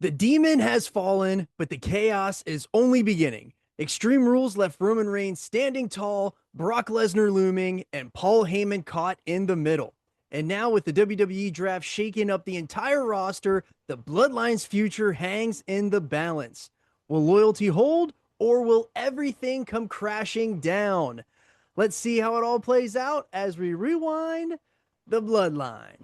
The demon has fallen, but the chaos is only beginning. Extreme Rules left Roman Reigns standing tall, Brock Lesnar looming, and Paul Heyman caught in the middle. And now, with the WWE Draft shaking up the entire roster, the Bloodline's future hangs in the balance. Will loyalty hold, or will everything come crashing down? Let's see how it all plays out as we rewind the Bloodline.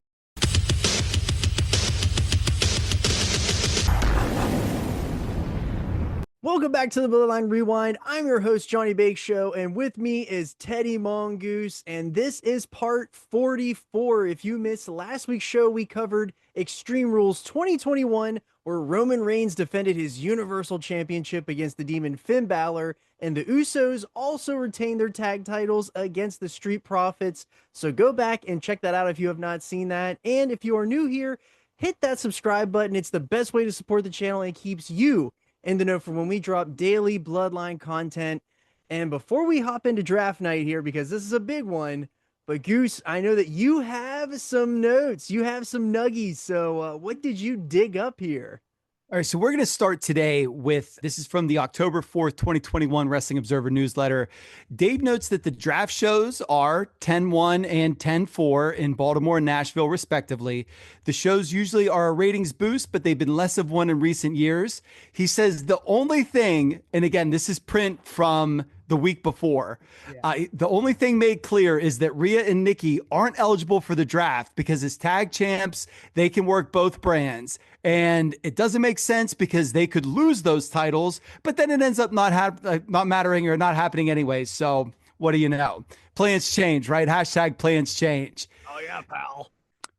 Welcome back to the Bloodline Rewind. I'm your host, Johnny Bakeshow, and with me is Teddy Mongoose, and this is part 44. If you missed last week's show, we covered Extreme Rules 2021, where Roman Reigns defended his Universal Championship against the Demon Finn Bálor, and the Usos also retained their tag titles against the Street Profits. So go back and check that out if you have not seen that. And if you are new here, hit that subscribe button. It's the best way to support the channel and keeps you in the know for when we drop daily Bloodline content. And before we hop into draft night here, because this is a big one, but Goose, I know that you have some notes, you have some nuggies. So what did you dig up here? All right, so we're going to start today with, this is from the October 4th, 2021 Wrestling Observer newsletter. Dave notes that the draft shows are 10-1 and 10-4 in Baltimore and Nashville, respectively. The shows usually are a ratings boost, but they've been less of one in recent years. He says the only thing, and again, this is print from the week before. The only thing made clear is that Rhea and Nikki aren't eligible for the draft because as tag champs, they can work both brands. And it doesn't make sense because they could lose those titles, but then it ends up not mattering or not happening anyway. So what do you know? Plans change, right? Hashtag plans change. Oh yeah, pal.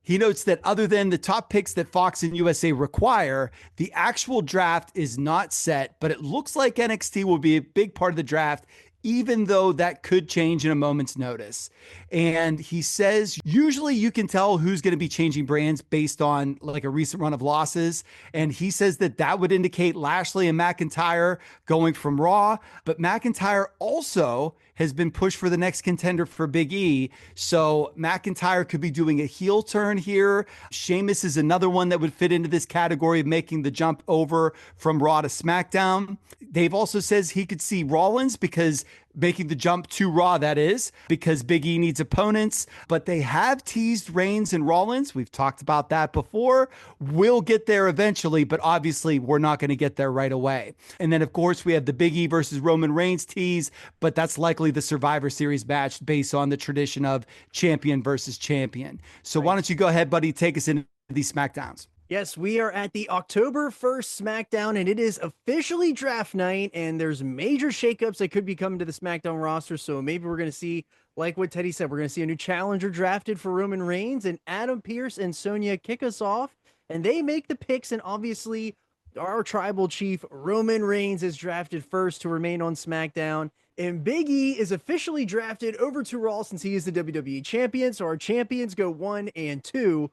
He notes that other than the top picks that Fox and USA require, the actual draft is not set, but it looks like NXT will be a big part of the draft, even though that could change in a moment's notice. And he says, usually you can tell who's going to be changing brands based on like a recent run of losses. And he says that that would indicate Lashley and McIntyre going from Raw, but McIntyre also has been pushed for the next contender for Big E. So McIntyre could be doing a heel turn here. Sheamus is another one that would fit into this category of making the jump over from Raw to SmackDown. Dave also says he could see Rollins because making the jump to Raw, that is, because Big E needs opponents, but they have teased Reigns and Rollins. We've talked about that before. We'll get there eventually, but obviously we're not going to get there right away. And then, of course, we have the Big E versus Roman Reigns tease, but that's likely the Survivor Series match based on the tradition of champion versus champion. So Why don't you go ahead, buddy, take us into these SmackDowns. Yes, we are at the October 1st SmackDown, and it is officially draft night, and there's major shakeups that could be coming to the SmackDown roster, so maybe we're going to see, like what Teddy said, we're going to see a new challenger drafted for Roman Reigns, and Adam Pearce and Sonya kick us off, and they make the picks, and obviously our tribal chief, Roman Reigns, is drafted first to remain on SmackDown, and Big E is officially drafted over to Raw since he is the WWE champion, so our champions go 1 and 2.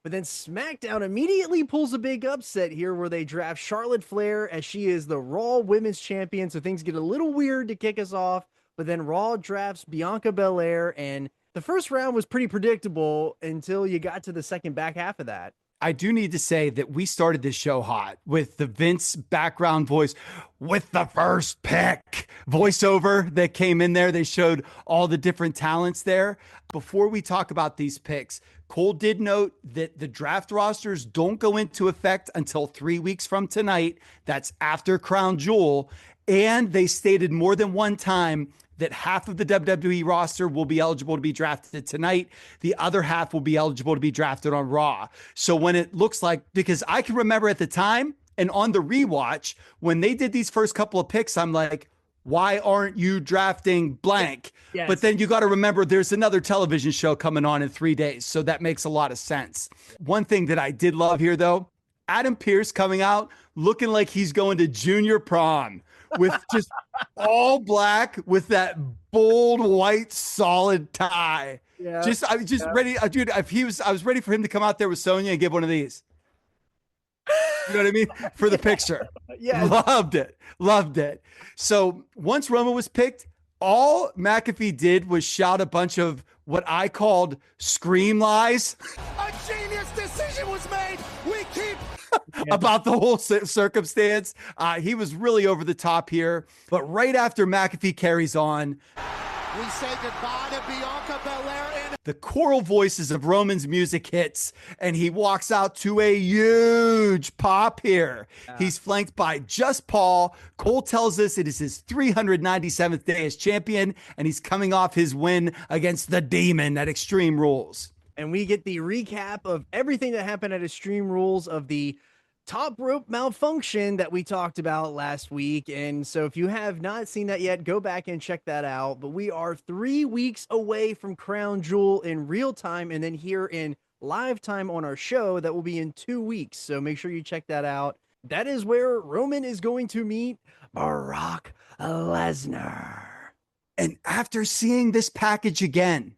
But then SmackDown immediately pulls a big upset here where they draft Charlotte Flair as she is the Raw Women's Champion. So things get a little weird to kick us off. But then Raw drafts Bianca Belair. And the first round was pretty predictable until you got to the second back half of that. I do need to say that we started this show hot with the Vince background voice with the first pick voiceover that came in there. They showed all the different talents there. Before we talk about these picks, Cole did note that the draft rosters don't go into effect until 3 weeks from tonight. That's after Crown Jewel. And they stated more than one time that half of the WWE roster will be eligible to be drafted tonight. The other half will be eligible to be drafted on Raw. So when it looks like, because I can remember at the time and on the rewatch, when they did these first couple of picks, I'm like, why aren't you drafting blank? Yes. But then you got to remember there's another television show coming on in 3 days. So that makes a lot of sense. One thing that I did love here, though, Adam Pearce coming out looking like he's going to junior prom with just all black with that bold white solid tie. Yeah. I was just ready. Dude, I was ready for him to come out there with Sonya and give one of these. You know what I mean? For the picture. Yeah. Loved it. So once Roman was picked, all McAfee did was shout a bunch of what I called scream lies. A genius decision was made. We keep about the whole circumstance. He was really over the top here. But right after McAfee carries on, we say goodbye to Bianca Belair. The choral voices of Roman's music hits, and he walks out to a huge pop here. He's flanked by just Paul. Cole tells us it is his 397th day as champion, and he's coming off his win against the Demon at Extreme Rules. And we get the recap of everything that happened at Extreme Rules of the top rope malfunction that we talked about last week. And so if you have not seen that yet, go back and check that out. But we are 3 weeks away from Crown Jewel in real time, and then here in live time on our show that will be in 2 weeks. So make sure you check that out. That is where Roman is going to meet Brock Lesnar. And after seeing this package again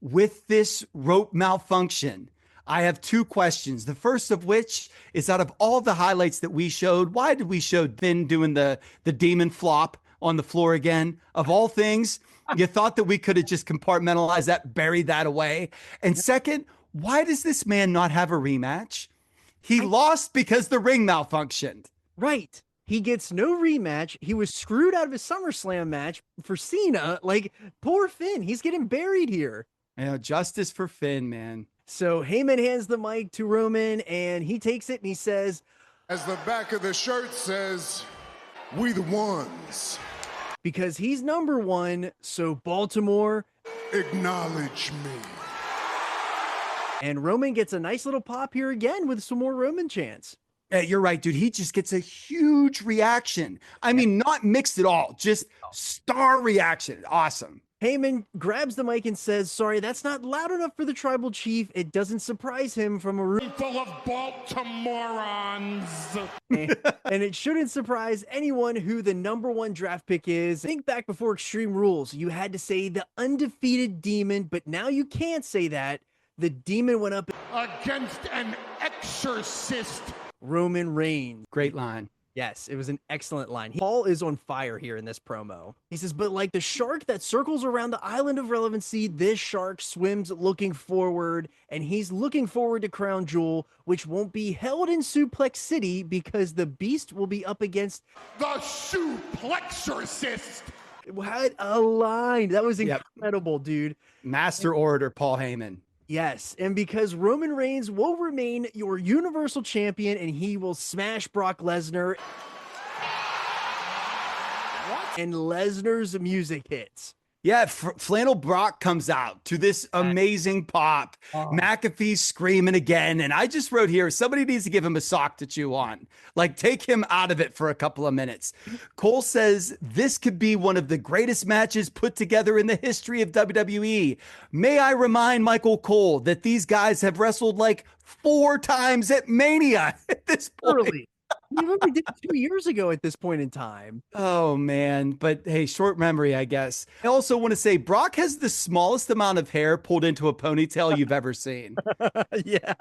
with this rope malfunction, I have 2 questions. The first of which is, out of all the highlights that we showed, why did we show Finn doing the demon flop on the floor again? Of all things, you thought that we could have just compartmentalized that, buried that away. And second, why does this man not have a rematch? He lost because the ring malfunctioned. Right. He gets no rematch. He was screwed out of his SummerSlam match for Cena. Like, poor Finn. He's getting buried here. Yeah, justice for Finn, man. So Heyman hands the mic to Roman, and he takes it and he says, as the back of the shirt says, we the ones. Because he's number one, so Baltimore, acknowledge me. And Roman gets a nice little pop here again with some more Roman chants. Yeah, you're right, dude. He just gets a huge reaction. I mean, not mixed at all, just star reaction. Awesome. Heyman grabs the mic and says, sorry, that's not loud enough for the tribal chief. It doesn't surprise him from a room Full of Baltimoreans. And it shouldn't surprise anyone who the number one draft pick is. Think back before Extreme Rules, you had to say the undefeated Demon, but now you can't say that. The Demon went up Against an exorcist. Roman Reigns. Great line. Yes, it was an excellent line. Paul is on fire here in this promo. He says, but like the shark that circles around the Island of Relevancy, this shark swims looking forward, and he's looking forward to Crown Jewel, which won't be held in Suplex City because the Beast will be up against the Suplexorcist. What a line. That was incredible, dude. Master orator, Paul Heyman. Yes, and because Roman Reigns will remain your Universal Champion and he will smash Brock Lesnar. And Lesnar's music hits. Yeah, Flannel Brock comes out to this amazing pop. McAfee's screaming again. And I just wrote here, somebody needs to give him a sock to chew on. Like, take him out of it for a couple of minutes. Cole says this could be one of the greatest matches put together in the history of WWE. May I remind Michael Cole that these guys have wrestled like 4 times at Mania at this point. Early. We literally did it 2 years ago at this point in time. Oh, man. But hey, short memory, I guess. I also want to say Brock has the smallest amount of hair pulled into a ponytail you've ever seen. Yeah.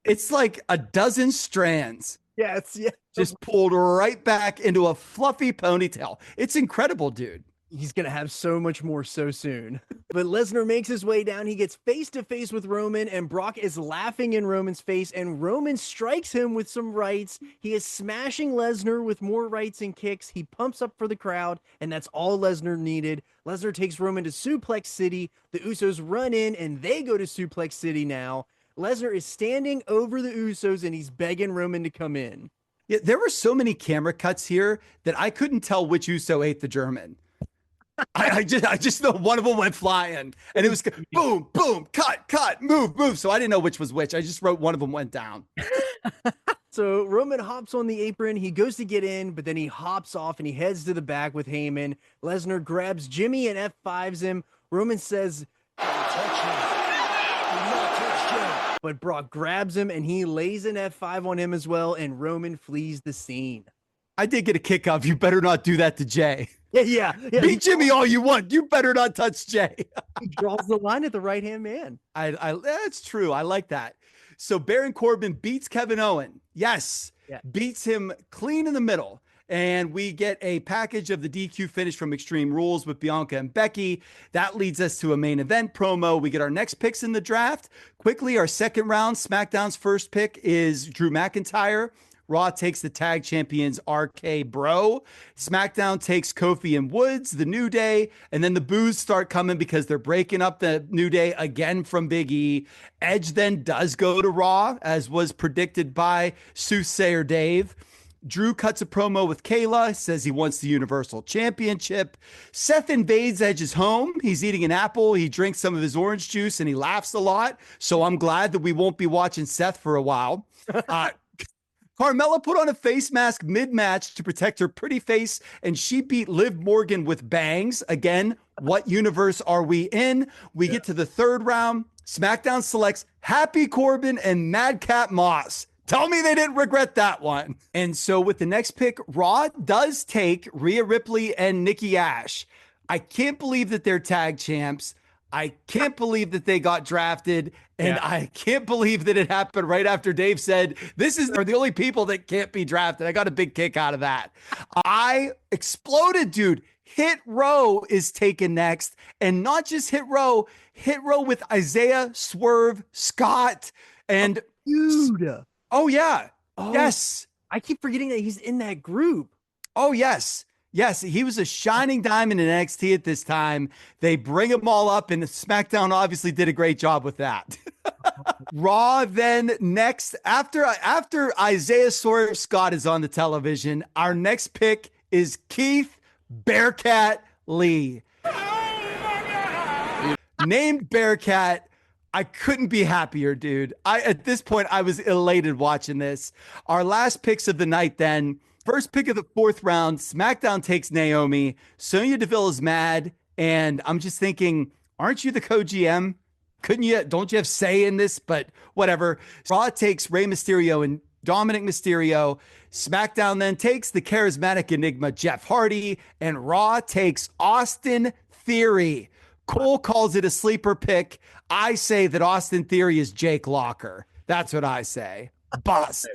It's like a dozen strands. Yes. Yeah. Just pulled right back into a fluffy ponytail. It's incredible, dude. He's going to have so much more so soon. But Lesnar makes his way down. He gets face to face with Roman, and Brock is laughing in Roman's face, and Roman strikes him with some rights. He is smashing Lesnar with more rights and kicks. He pumps up for the crowd, and that's all Lesnar needed. Lesnar takes Roman to Suplex City. The Usos run in, and they go to Suplex City now. Lesnar is standing over the Usos, and he's begging Roman to come in. Yeah, there were so many camera cuts here that I couldn't tell which Uso ate the German. I just know one of them went flying, and it was boom, boom, cut, move. So I didn't know which was which. I just wrote one of them went down. So Roman hops on the apron. He goes to get in, but then he hops off and he heads to the back with Heyman. Lesnar grabs Jimmy and F5s him. Roman says, but Brock grabs him and he lays an F5 on him as well, and Roman flees the scene. I did get a kick off. You better not do that to Jay. Yeah. Beat Jimmy all you want. You better not touch Jay. He draws the line at the right-hand man. That's true. I like that. So Baron Corbin beats Kevin Owens. Yes. Yeah. Beats him clean in the middle. And we get a package of the DQ finish from Extreme Rules with Bianca and Becky. That leads us to a main event promo. We get our next picks in the draft. Quickly, our second round, SmackDown's first pick is Drew McIntyre. Raw takes the tag champions RK Bro. SmackDown takes Kofi and Woods, the New Day. And then the boos start coming because they're breaking up the New Day again from Big E. Edge then does go to Raw, as was predicted by Soothsayer Dave. Drew cuts a promo with Kayla, says he wants the Universal Championship. Seth invades Edge's home. He's eating an apple. He drinks some of his orange juice and he laughs a lot. So I'm glad that we won't be watching Seth for a while. Carmella put on a face mask mid-match to protect her pretty face, and she beat Liv Morgan with bangs. Again, what universe are we in? We get to the third round. SmackDown selects Happy Corbin and Madcap Moss. Tell me they didn't regret that one. And so with the next pick, Raw does take Rhea Ripley and Nikki Ash. I can't believe that they're tag champs. I can't believe that they got drafted. And I can't believe that it happened right after Dave said, are the only people that can't be drafted. I got a big kick out of that. I exploded, dude. Hit Row is taken next. And not just Hit Row with Isaiah Swerve Scott. And Dude. Oh, yeah. Oh, yes. I keep forgetting that he's in that group. Oh, yes. Yes, he was a shining diamond in NXT at this time. They bring them all up, and SmackDown obviously did a great job with that. Raw then next, after Isaiah Swerve Scott is on the television, our next pick is Keith Bearcat Lee. Named Bearcat. I couldn't be happier, dude. At this point, I was elated watching this. Our last picks of the night then. First pick of the fourth round, SmackDown takes Naomi. Sonya Deville is mad, and I'm just thinking, aren't you the co-GM? Don't you have say in this? But whatever. Raw takes Rey Mysterio and Dominic Mysterio. SmackDown then takes the charismatic enigma Jeff Hardy, and Raw takes Austin Theory. Cole calls it a sleeper pick. I say that Austin Theory is Jake Locker. That's what I say. Bust.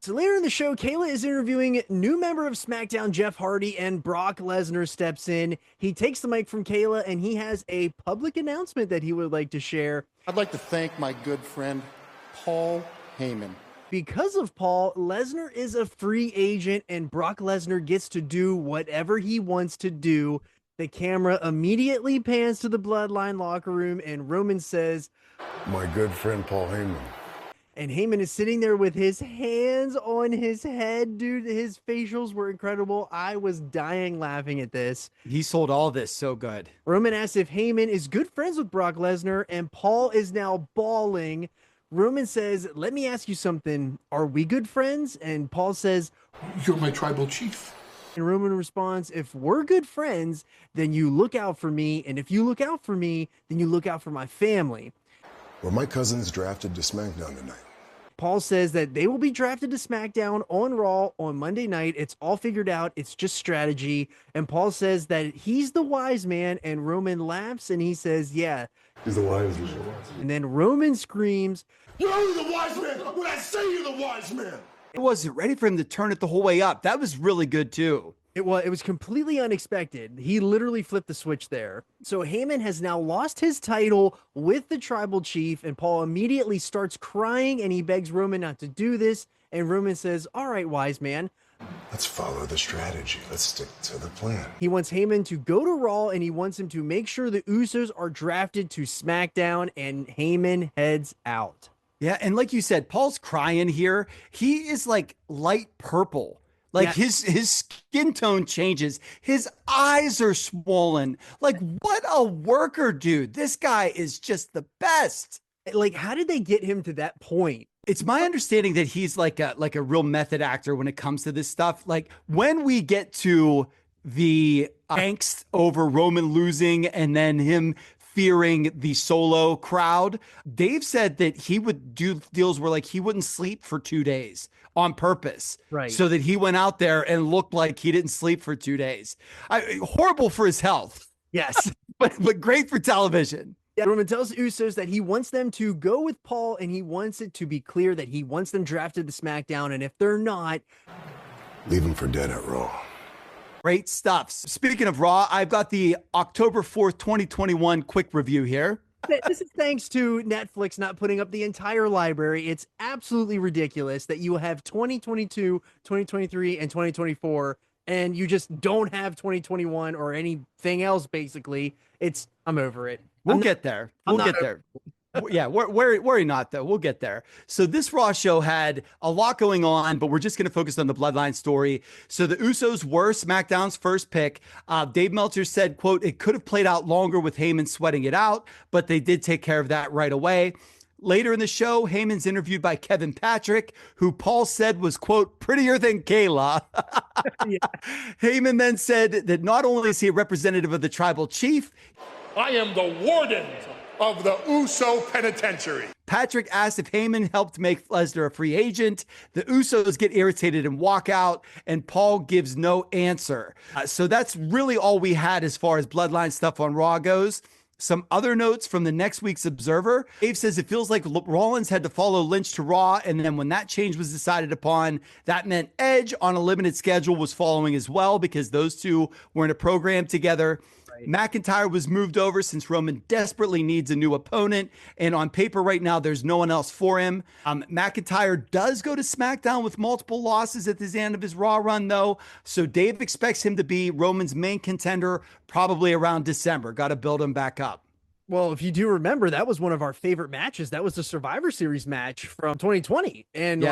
So later in the show, Kayla is interviewing new member of SmackDown, Jeff Hardy, and Brock Lesnar steps in. He takes the mic from Kayla, and he has a public announcement that he would like to share. I'd like to thank my good friend, Paul Heyman. Because of Paul, Lesnar is a free agent, and Brock Lesnar gets to do whatever he wants to do. The camera immediately pans to the Bloodline locker room, and Roman says, My good friend Paul Heyman. And Heyman is sitting there with his hands on his head, dude. His facials were incredible. I was dying laughing at this. He sold all this so good. Roman asks if Heyman is good friends with Brock Lesnar, and Paul is now bawling. Roman says, let me ask you something. Are we good friends? And Paul says, You're my tribal chief. And Roman responds, if we're good friends, then you look out for me. And if you look out for me, then you look out for my family. Well, my cousin's drafted to SmackDown tonight. Paul says that they will be drafted to SmackDown on Raw on Monday night. It's all figured out. It's just strategy. And Paul says that he's the wise man. And Roman laughs and he says, yeah. He's the wise man. And then Roman screams, You're only the wise man when I say you're the wise man. I wasn't ready for him to turn it the whole way up. That was really good too. It was completely unexpected. He literally flipped the switch there. So Heyman has now lost his title with the tribal chief, and Paul immediately starts crying and he begs Roman not to do this. And Roman says, all right, wise man. Let's follow the strategy. Let's stick to the plan. He wants Heyman to go to Raw and he wants him to make sure the Usos are drafted to SmackDown, and Heyman heads out. Yeah, and like you said, Paul's crying here. He is like light purple. Like his skin tone changes. His eyes are swollen. Like, what a worker, dude. This guy is just the best. Like, how did they get him to that point? It's my understanding that he's like a real method actor when it comes to this stuff. Like, when we get to the angst over Roman losing and then him fearing the Solo crowd, Dave said that he would do deals where like he wouldn't sleep for 2 days on purpose, right? So that he went out there and looked like he didn't sleep for 2 days. Horrible for his health. Yes, but great for television. Yeah, Roman tells the Usos that he wants them to go with Paul, and he wants it to be clear that he wants them drafted to SmackDown, and if they're not, Leave him for dead at Raw. Great stuff. Speaking of Raw, I've got the October 4th, 2021 quick review here. This is thanks to Netflix not putting up the entire library. It's absolutely ridiculous that you have 2022, 2023, and 2024, and you just don't have 2021 or anything else, basically. I'm over it. We'll get there. We'll get there. Yeah, worry not, though. We'll get there. So this Raw show had a lot going on, but we're just going to focus on the Bloodline story. So the Usos were SmackDown's first pick. Dave Meltzer said, quote, it could have played out longer with Heyman sweating it out, but they did take care of that right away. Later in the show, Heyman's interviewed by Kevin Patrick, who Paul said was, quote, prettier than Kayla. Yeah. Heyman then said that not only is he a representative of the tribal chief, I am the warden of the Uso Penitentiary. Patrick asked if Heyman helped make Lesnar a free agent. The Usos get irritated and walk out, and Paul gives no answer. So that's really all we had as far as Bloodline stuff on Raw goes. Some other notes from the next week's Observer. Dave says it feels like Rollins had to follow Lynch to Raw, and then when that change was decided upon, that meant Edge on a limited schedule was following as well because those two were in a program together. McIntyre was moved over since Roman desperately needs a new opponent. And on paper right now, there's no one else for him. McIntyre does go to SmackDown with multiple losses at the end of his Raw run, though. So Dave expects him to be Roman's main contender probably around December. Got to build him back up. Well, if you do remember, that was one of our favorite matches. That was the Survivor Series match from 2020. And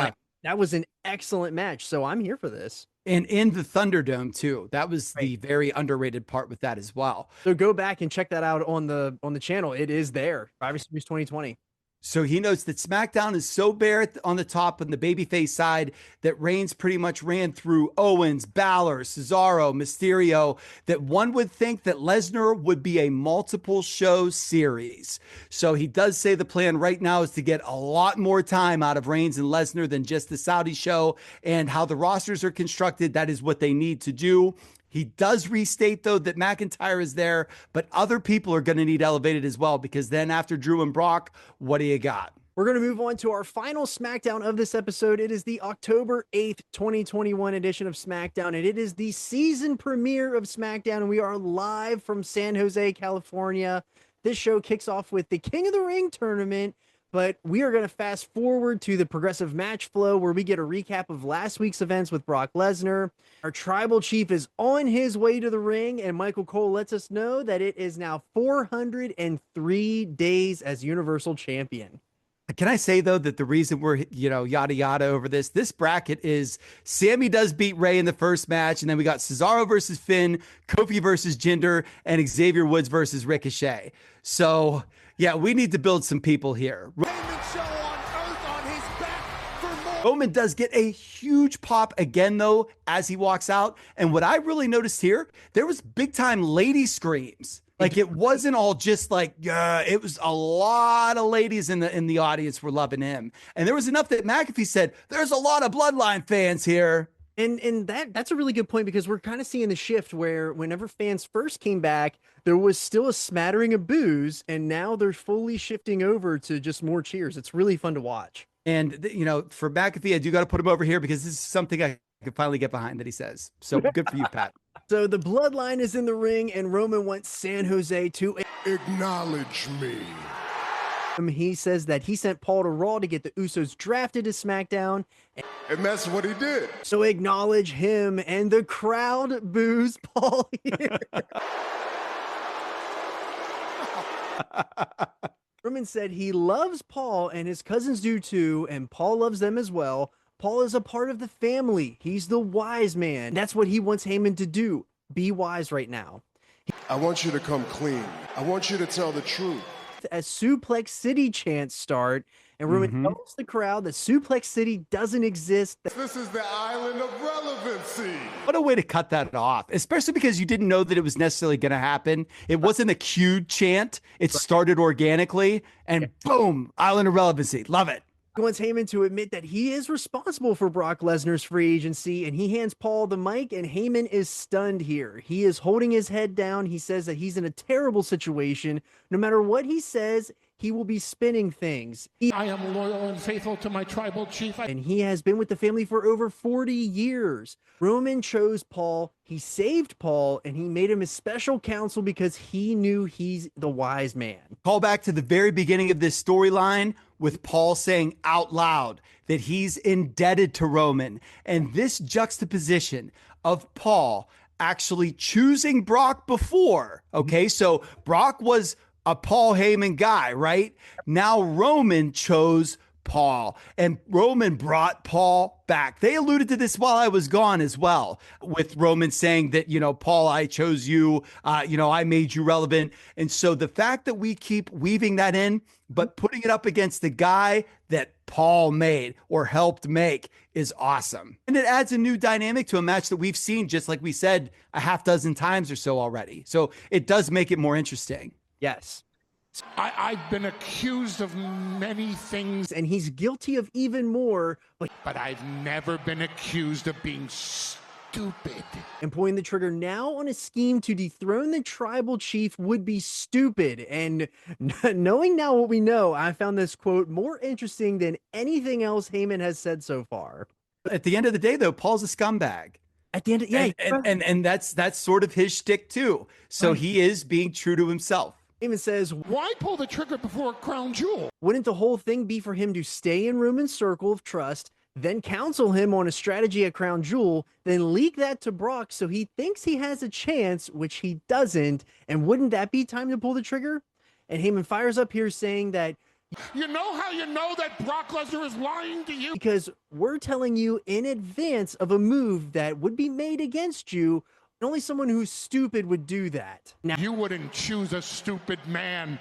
that was an excellent match. So I'm here for this. And in the Thunderdome too. That was the very underrated part with that as well. So go back and check that out on the channel. It is there. Survivor Series 2020. So he notes that SmackDown is so bare on the top and the babyface side that Reigns pretty much ran through Owens, Balor, Cesaro, Mysterio, that one would think that Lesnar would be a multiple show series. So he does say the plan right now is to get a lot more time out of Reigns and Lesnar than just the Saudi show, and how the rosters are constructed, that is what they need to do. He does restate, though, that McIntyre is there, but other people are going to need elevated as well, because then after Drew and Brock, what do you got? We're going to move on to our final SmackDown of this episode. It is the October 8th, 2021 edition of SmackDown, and it is the season premiere of SmackDown, and we are live from San Jose, California. This show kicks off with the King of the Ring tournament, but we are going to fast forward to the progressive match flow where we get a recap of last week's events with Brock Lesnar. Our tribal chief is on his way to the ring, and Michael Cole lets us know that it is now 403 days as Universal Champion. Can I say, though, that the reason we're, yada yada over this bracket is Sammy does beat Ray in the first match, and then we got Cesaro versus Finn, Kofi versus Jinder, and Xavier Woods versus Ricochet. So, yeah, we need to build some people here. Roman does get a huge pop again, though, as he walks out. And what I really noticed here, there was big time lady screams. Like, it wasn't all just like, it was a lot of ladies in the audience were loving him. And there was enough that McAfee said, there's a lot of Bloodline fans here. And that's a really good point, because we're kind of seeing the shift where whenever fans first came back, there was still a smattering of boos, and now they're fully shifting over to just more cheers. It's really fun to watch. And, for McAfee, I do got to put him over here because this is something I can finally get behind that he says. So good for you, Pat. So the Bloodline is in the ring, and Roman wants San Jose to acknowledge me. He says that he sent Paul to Raw to get the Usos drafted to SmackDown. And that's what he did. So acknowledge him, and the crowd boos Paul here. Roman said he loves Paul, and his cousins do too, and Paul loves them as well. Paul is a part of the family. He's the wise man. That's what he wants Heyman to do. Be wise right now. I want you to come clean. I want you to tell the truth. As Suplex City chants start, and Roman tells the crowd that Suplex City doesn't exist. This is the Island of Relevancy. What a way to cut that off, especially because you didn't know that it was necessarily going to happen. It wasn't a cued chant. It started organically, and boom, Island of Relevancy. Love it. He wants Heyman to admit that he is responsible for Brock Lesnar's free agency, and he hands Paul the mic, and Heyman is stunned here. He is holding his head down. He says that he's in a terrible situation. No matter what he says, he will be spinning things. I am loyal and faithful to my tribal chief. And he has been with the family for over 40 years. Roman chose Paul, he saved Paul, and he made him his special counsel because he knew he's the wise man. Call back to the very beginning of this storyline with Paul saying out loud that he's indebted to Roman. And this juxtaposition of Paul actually choosing Brock before, okay? So Brock was a Paul Heyman guy, right? Now Roman chose Paul, and Roman brought Paul back. They alluded to this while I was gone as well, with Roman saying that, Paul, I chose you, I made you relevant. And so the fact that we keep weaving that in, but putting it up against the guy that Paul made or helped make is awesome. And it adds a new dynamic to a match that we've seen, just like we said, a half dozen times or so already. So it does make it more interesting. Yes. I've been accused of many things, And he's guilty of even more, but I've never been accused of being stupid. and pulling the trigger now on a scheme to dethrone the tribal chief would be stupid. And knowing now what we know, I found this quote more interesting than anything else Heyman has said so far. At the end of the day, though, Paul's a scumbag. At the end of, yeah, And that's sort of his shtick too. So he is being true to himself. Heyman says, Why pull the trigger before a crown jewel? wouldn't the whole thing be for him to stay in Roman's circle of trust, then counsel him on a strategy at Crown Jewel, then leak that to Brock so he thinks he has a chance, which he doesn't, and wouldn't that be time to pull the trigger? And Heyman fires up here saying that, You know how you know that Brock Lesnar is lying to you? because we're telling you in advance of a move that would be made against you, and only someone who's stupid would do that. Now, You wouldn't choose a stupid man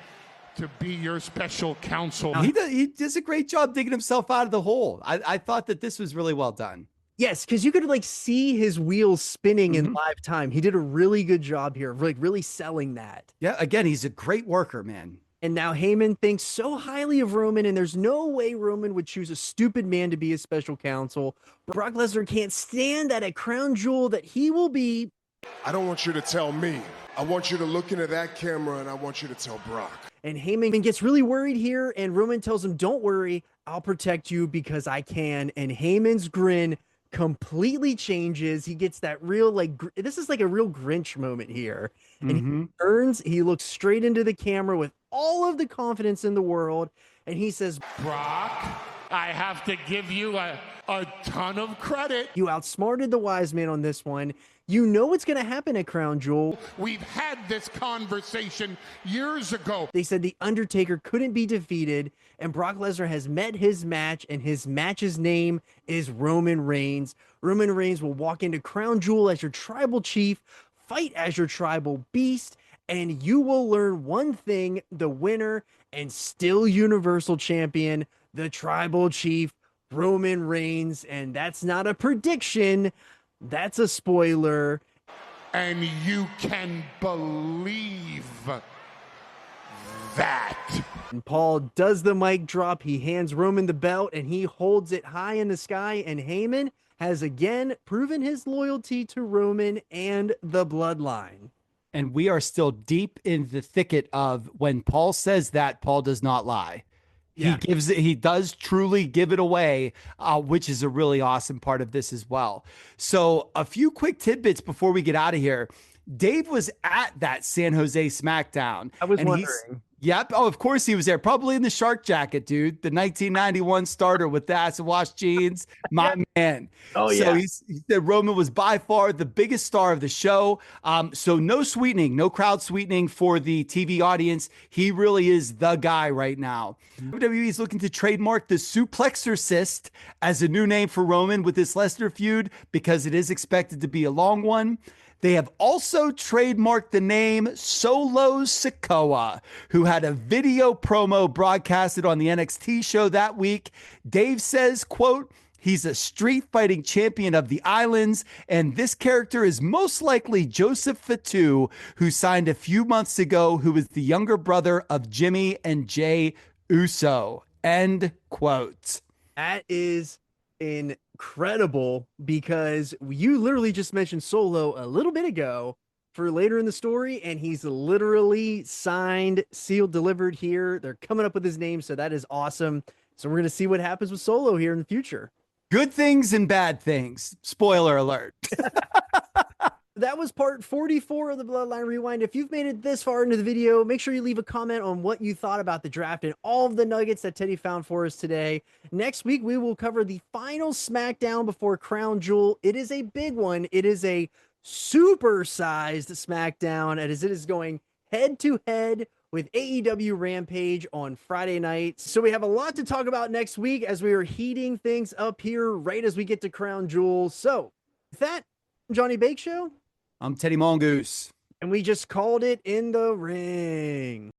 to be your special counsel. He does a great job digging himself out of the hole. I thought that this was really well done. yes, because you could see his wheels spinning in live time. He did a really good job here, really selling that. Yeah, again, he's a great worker, man. And now Heyman thinks so highly of Roman, and there's no way Roman would choose a stupid man to be his special counsel. Brock Lesnar can't stand that at Crown Jewel that he will be. I don't want you to tell me. I want you to look into that camera and I want you to tell Brock. And Heyman gets really worried here, and Roman tells him, don't worry, I'll protect you because I can. And Heyman's grin completely changes. He gets that real, this is like a real Grinch moment here. And he turns, he looks straight into the camera with all of the confidence in the world. And he says, Brock, I have to give you a ton of credit. you outsmarted the wise man on this one. You know what's going to happen at Crown Jewel. We've had this conversation years ago. They said The Undertaker couldn't be defeated, and Brock Lesnar has met his match, and his match's name is Roman Reigns. Roman Reigns will walk into Crown Jewel as your tribal chief, fight as your tribal beast, and you will learn one thing: the winner and still Universal Champion, the tribal chief, Roman Reigns. And that's not a prediction. That's a spoiler. And you can believe that. And Paul does the mic drop. He hands Roman the belt and he holds it high in the sky. And Heyman has again proven his loyalty to Roman and the bloodline. And we are still deep in the thicket of when Paul says that, Paul does not lie. Yeah. He does truly give it away, which is a really awesome part of this as well. So a few quick tidbits before we get out of here. Dave was at that San Jose SmackDown. I was wondering. Yep. Oh, of course he was there. Probably in the shark jacket, dude. The 1991 starter with the acid wash jeans. My man. Oh, so yeah. he said Roman was by far the biggest star of the show. So no sweetening, no crowd sweetening for the TV audience. He really is the guy right now. WWE is looking to trademark the Suplexorcist as a new name for Roman with this Lesnar feud because it is expected to be a long one. They have also trademarked the name Solo Sikoa, who had a video promo broadcasted on the NXT show that week. Dave says, quote, he's a street fighting champion of the islands, and this character is most likely Joseph Fatu, who signed a few months ago, who is the younger brother of Jimmy and Jay Uso. End quote. That is incredible because you literally just mentioned Solo a little bit ago for later in the story, and he's literally signed, sealed, delivered here. They're coming up with his name, so that is awesome. So we're going to see what happens with Solo here in the future. Good things and bad things. Spoiler alert. That was part 44 of the Bloodline Rewind. If you've made it this far into the video, make sure you leave a comment on what you thought about the draft and all of the nuggets that Teddy found for us today. Next week, we will cover the final SmackDown before Crown Jewel. It is a big one. It is a super-sized SmackDown, as it is going head-to-head with AEW Rampage on Friday night. So we have a lot to talk about next week as we are heating things up here right as we get to Crown Jewel. So with that, I'm Johnny Bakeshow. I'm Teddy Mongoose. And we just called it in the ring.